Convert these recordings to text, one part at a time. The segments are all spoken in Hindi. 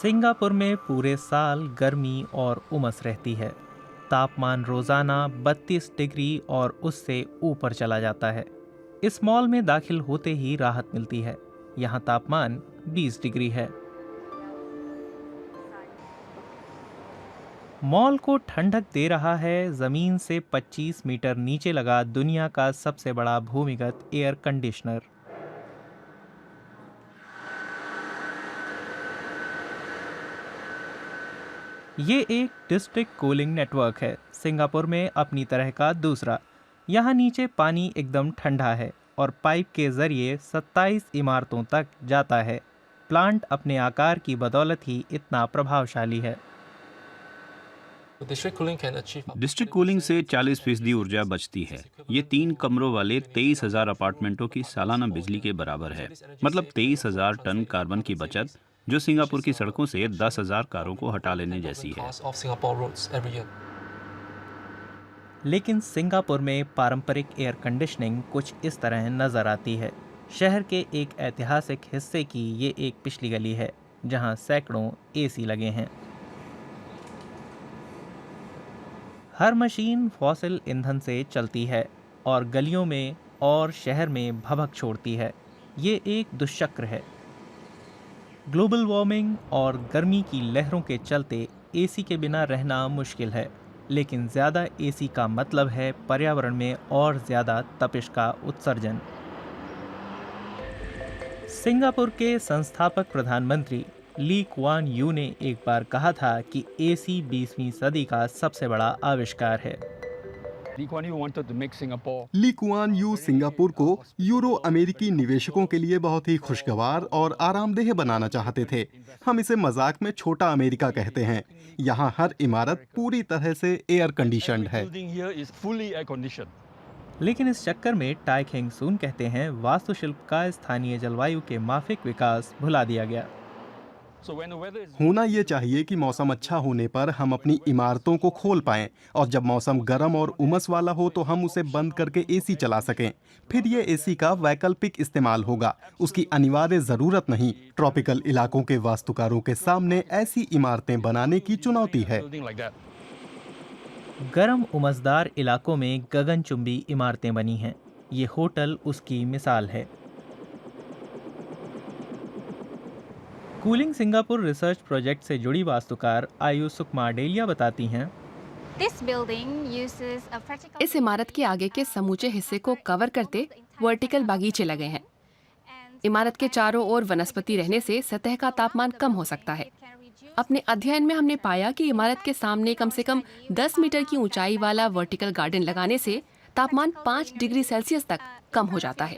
सिंगापुर में पूरे साल गर्मी और उमस रहती है। तापमान रोजाना 32 डिग्री और उससे ऊपर चला जाता है। इस मॉल में दाखिल होते ही राहत मिलती है। यहाँ तापमान 20 डिग्री है। मॉल को ठंडक दे रहा है जमीन से 25 मीटर नीचे लगा दुनिया का सबसे बड़ा भूमिगत एयर कंडीशनर। ये एक डिस्ट्रिक्ट कूलिंग नेटवर्क है, सिंगापुर में अपनी तरह का दूसरा। यहाँ नीचे पानी एकदम ठंडा है और पाइप के जरिए 27 इमारतों तक जाता है। प्लांट अपने आकार की बदौलत ही इतना प्रभावशाली है। डिस्ट्रिक्ट कूलिंग से 40% ऊर्जा बचती है। ये 3 कमरों वाले 23,000 अपार्टमेंटों की सालाना बिजली के बराबर है। मतलब 23,000 टन कार्बन की बचत, जो सिंगापुर की सड़कों से 10,000 कारों को हटा लेने जैसी है। लेकिन सिंगापुर में पारंपरिक एयर कंडीशनिंग कुछ इस तरह नजर आती है। शहर के एक ऐतिहासिक हिस्से की ये एक पिछली गली है, जहां सैकड़ों एसी लगे हैं। हर मशीन फॉसिल ईंधन से चलती है और गलियों में और शहर में भभक छोड़ती है। ये एक दुष्चक्र है। ग्लोबल वार्मिंग और गर्मी की लहरों के चलते एसी के बिना रहना मुश्किल है, लेकिन ज़्यादा एसी का मतलब है पर्यावरण में और ज़्यादा तपिश का उत्सर्जन। सिंगापुर के संस्थापक प्रधानमंत्री ली कुआन यू ने एक बार कहा था कि एसी 20वीं सदी का सबसे बड़ा आविष्कार है। ली कुआन यू सिंगापुर को यूरो अमेरिकी निवेशकों के लिए बहुत ही खुशगवार और आरामदेह बनाना चाहते थे। हम इसे मजाक में छोटा अमेरिका कहते हैं। यहाँ हर इमारत पूरी तरह से एयर कंडीशन्ड है। लेकिन इस चक्कर में टाई खेंग सून कहते हैं, वास्तुशिल्प का स्थानीय जलवायु के माफिक विकास भुला दिया गया। होना ये चाहिए कि मौसम अच्छा होने पर हम अपनी इमारतों को खोल पाएं और जब मौसम गर्म और उमस वाला हो तो हम उसे बंद करके एसी चला सकें। फिर ये एसी का वैकल्पिक इस्तेमाल होगा, उसकी अनिवार्य जरूरत नहीं। ट्रॉपिकल इलाकों के वास्तुकारों के सामने ऐसी इमारतें बनाने की चुनौती है। गर्म उमसदार इलाकों में गगनचुंबी इमारतें बनी हैं। ये होटल उसकी मिसाल है। कूलिंग सिंगापुर रिसर्च प्रोजेक्ट से जुड़ी वास्तुकार आयु सुकमाडेलिया बताती हैं, इस इमारत के आगे के समूचे हिस्से को कवर करते वर्टिकल बागीचे लगे हैं। इमारत के चारों ओर वनस्पति रहने से सतह का तापमान कम हो सकता है। अपने अध्ययन में हमने पाया कि इमारत के सामने कम से कम 10 मीटर की ऊंचाई वाला वर्टिकल गार्डन लगाने से तापमान 5 डिग्री सेल्सियस तक कम हो जाता है।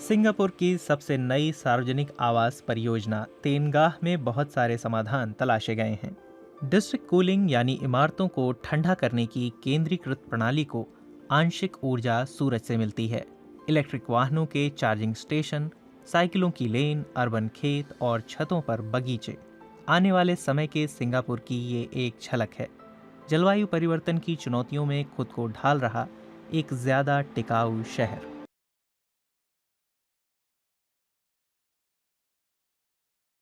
सिंगापुर की सबसे नई सार्वजनिक आवास परियोजना तेनगाह में बहुत सारे समाधान तलाशे गए हैं। डिस्ट्रिक्ट कूलिंग यानी इमारतों को ठंडा करने की केंद्रीकृत प्रणाली को आंशिक ऊर्जा सूरज से मिलती है। इलेक्ट्रिक वाहनों के चार्जिंग स्टेशन, साइकिलों की लेन, अर्बन खेत और छतों पर बगीचे। आने वाले समय के सिंगापुर की ये एक झलक है। जलवायु परिवर्तन की चुनौतियों में खुद को ढाल रहा एक ज़्यादा टिकाऊ शहर।